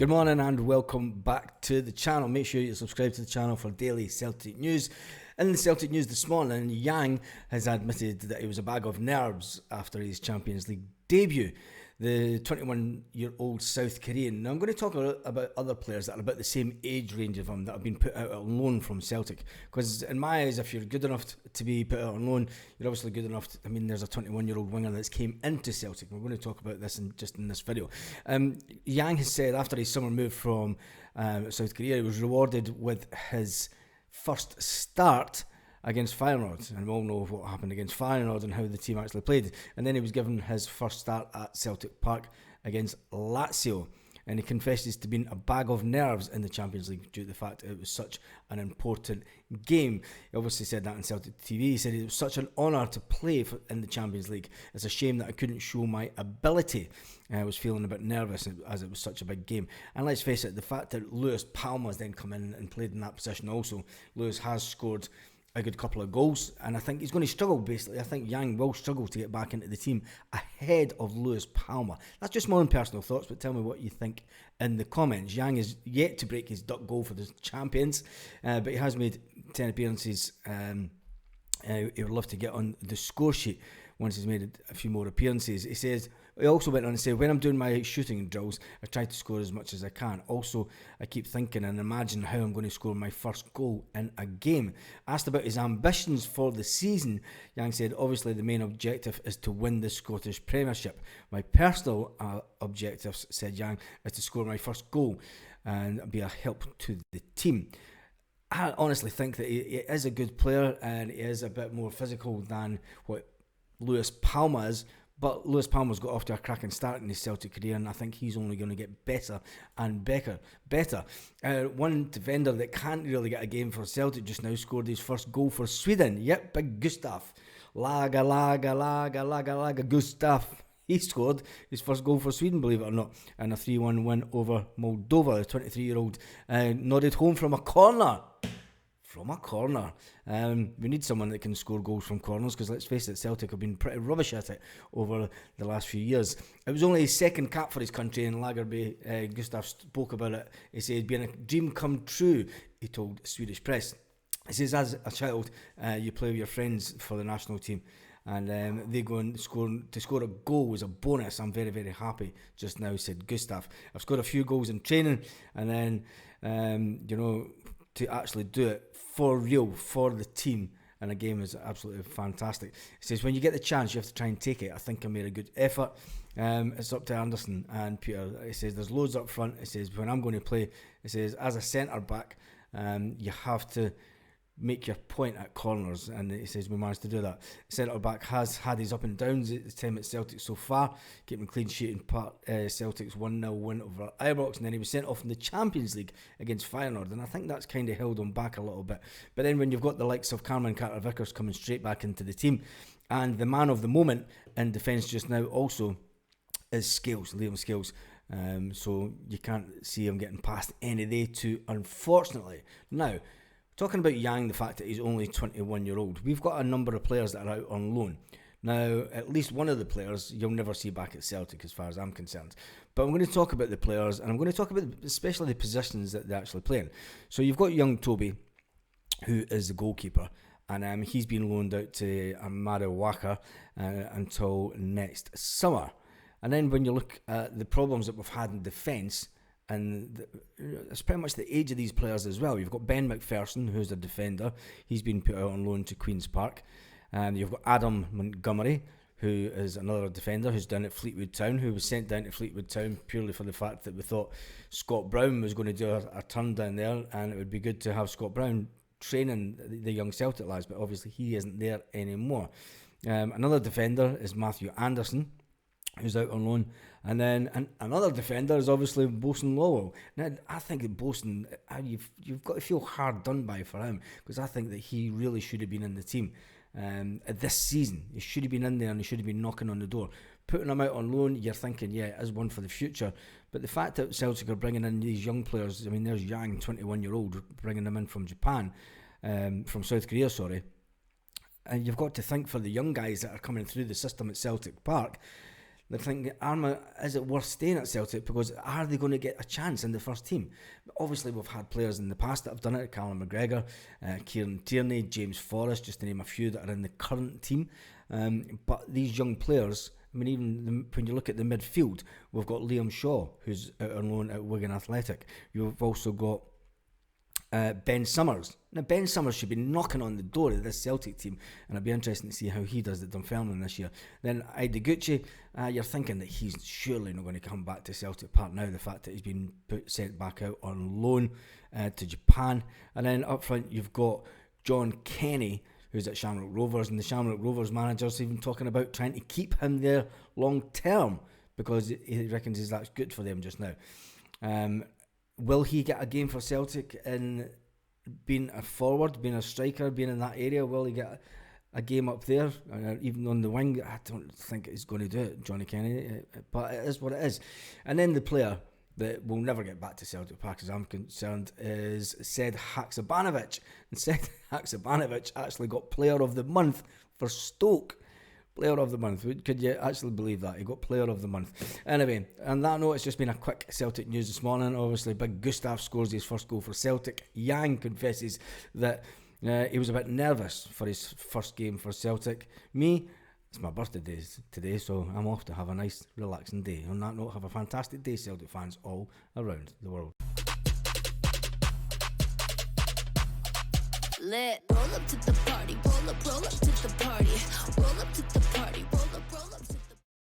Good morning and welcome back to the channel. Make sure you subscribe to the channel for daily Celtic news. In the Celtic news this morning, Yang has admitted that he was a bag of nerves after his Champions League debut. The 21-year-old South Korean. Now I'm going to talk about other players that are about the same age range of him that have been put out on loan from Celtic. Because in my eyes, if you're good enough to be put out on loan, you're obviously good enough. There's a 21-year-old winger that's came into Celtic. We're going to talk about this in this video. Yang has said after his summer move from South Korea, he was rewarded with his first start against Feyenoord, and we all know what happened against Feyenoord and how the team actually played. And then he was given his first start at Celtic Park against Lazio, and he confesses to being a bag of nerves in the Champions League due to the fact it was such an important game. He obviously said that on Celtic TV. He said it was such an honour to play in the Champions League. It's a shame that I couldn't show my ability. I was feeling a bit nervous as it was such a big game. And let's face it, the fact that Lewis Palmer's then come in and played in that position also. Lewis has scored a good couple of goals, and I think he's going to struggle basically. I think Yang will struggle to get back into the team ahead of Lewis Palmer. That's just my own personal thoughts, but tell me what you think in the comments. Yang is yet to break his duck goal for the champions, but he has made 10 appearances. He would love to get on the score sheet once he's made a few more appearances. He also went on to say, when I'm doing my shooting drills, I try to score as much as I can. Also, I keep thinking and imagine how I'm going to score my first goal in a game. Asked about his ambitions for the season, Yang said, obviously the main objective is to win the Scottish Premiership. My personal objectives, said Yang, is to score my first goal and be a help to the team. I honestly think that he is a good player and he is a bit more physical than what Lewis Palmer is. But Lewis Palmer's got off to a cracking start in his Celtic career, and I think he's only going to get better and better. One defender that can't really get a game for Celtic just now scored his first goal for Sweden. Yep, big Gustaf Lagerbielke Gustaf. He scored his first goal for Sweden, believe it or not, and a 3-1 win over Moldova. The 23-year-old nodded home from a corner. We need someone that can score goals from corners, because let's face it, Celtic have been pretty rubbish at it over the last few years. It was only his second cap for his country, and Lagerbielke, Gustaf spoke about it. He said, being a dream come true, he told Swedish press. He says, as a child, you play with your friends for the national team, and they go and score a goal was a bonus. I'm very, very happy just now, said Gustaf. I've scored a few goals in training, and then, to actually do it for real, for the team in a game is absolutely fantastic. He says, when you get the chance, you have to try and take it. I think I made a good effort. It's up to Anderson and Peter. He says, there's loads up front. He says, when I'm going to play, he says, as a centre-back, you have to make your point at corners, and he says we managed to do that. Centre-back has had his up and downs at the time at Celtic so far, keeping clean sheet in part Celtic's 1-0 win over Ibrox, and then he was sent off in the Champions League against Feyenoord, and I think that's kind of held him back a little bit. But then when you've got the likes of Cameron Carter-Vickers coming straight back into the team, and the man of the moment in defence just now also is Liam Scales. So you can't see him getting past any day too, unfortunately. Now, talking about Yang, the fact that he's only 21-year-old, we've got a number of players that are out on loan. Now, at least one of the players you'll never see back at Celtic as far as I'm concerned. But I'm going to talk about the players, and I'm going to talk about especially the positions that they're actually playing. So you've got young Toby, who is the goalkeeper, and he's been loaned out to Amado Waka until next summer. And then when you look at the problems that we've had in defence, and it's pretty much the age of these players as well. You've got Ben McPherson, who's a defender. He's been put out on loan to Queen's Park. And you've got Adam Montgomery, who is another defender who's down at Fleetwood Town, who was sent down to Fleetwood Town purely for the fact that we thought Scott Brown was going to do a turn down there, and it would be good to have Scott Brown training the young Celtic lads, but obviously he isn't there anymore. Another defender is Matthew Anderson, who's out on loan, and then another defender is obviously Bosun Lowell. Now, I think that Bosun, you've got to feel hard done by for him, because I think that he really should have been in the team this season. He should have been in there, and he should have been knocking on the door. Putting him out on loan, you're thinking, yeah, it is one for the future. But the fact that Celtic are bringing in these young players, there's Yang, 21-year-old, bringing them in from Japan, from South Korea, sorry. And you've got to think for the young guys that are coming through the system at Celtic Park. they're thinking, Arma, is it worth staying at Celtic? Because are they going to get a chance in the first team? Obviously, we've had players in the past that have done it. Callum McGregor, Kieran Tierney, James Forrest, just to name a few that are in the current team. But these young players, I mean, even when you look at the midfield, we've got Liam Shaw, who's out on loan at Wigan Athletic. You've also got Ben Summers. Now, Ben Summers should be knocking on the door of this Celtic team, and it'll be interesting to see how he does at Dunfermline this year. Then Ideguchi, you're thinking that he's surely not going to come back to Celtic Park now, the fact that he's been sent back out on loan to Japan. And then up front, you've got John Kenny, who's at Shamrock Rovers, and the Shamrock Rovers manager's even talking about trying to keep him there long term because he reckons that's good for them just now. Will he get a game for Celtic in being a forward, being a striker, being in that area? Will he get a game up there, even on the wing? I don't think he's going to do it, Johnny Kennedy, but it is what it is. And then the player that will never get back to Celtic Park, as I'm concerned, is Sead Haksabanovic. And Sead Haksabanovic actually got Player of the Month for Stoke. Player of the Month. Could you actually believe that? He got Player of the Month. Anyway, on that note, it's just been a quick Celtic news this morning. Obviously, Big Gustaf scores his first goal for Celtic. Yang confesses that he was a bit nervous for his first game for Celtic. Me, it's my birthday today, so I'm off to have a nice, relaxing day. On that note, have a fantastic day, Celtic fans all around the world. Lit. Roll up to the party, roll up to the party, roll up to the party, roll up.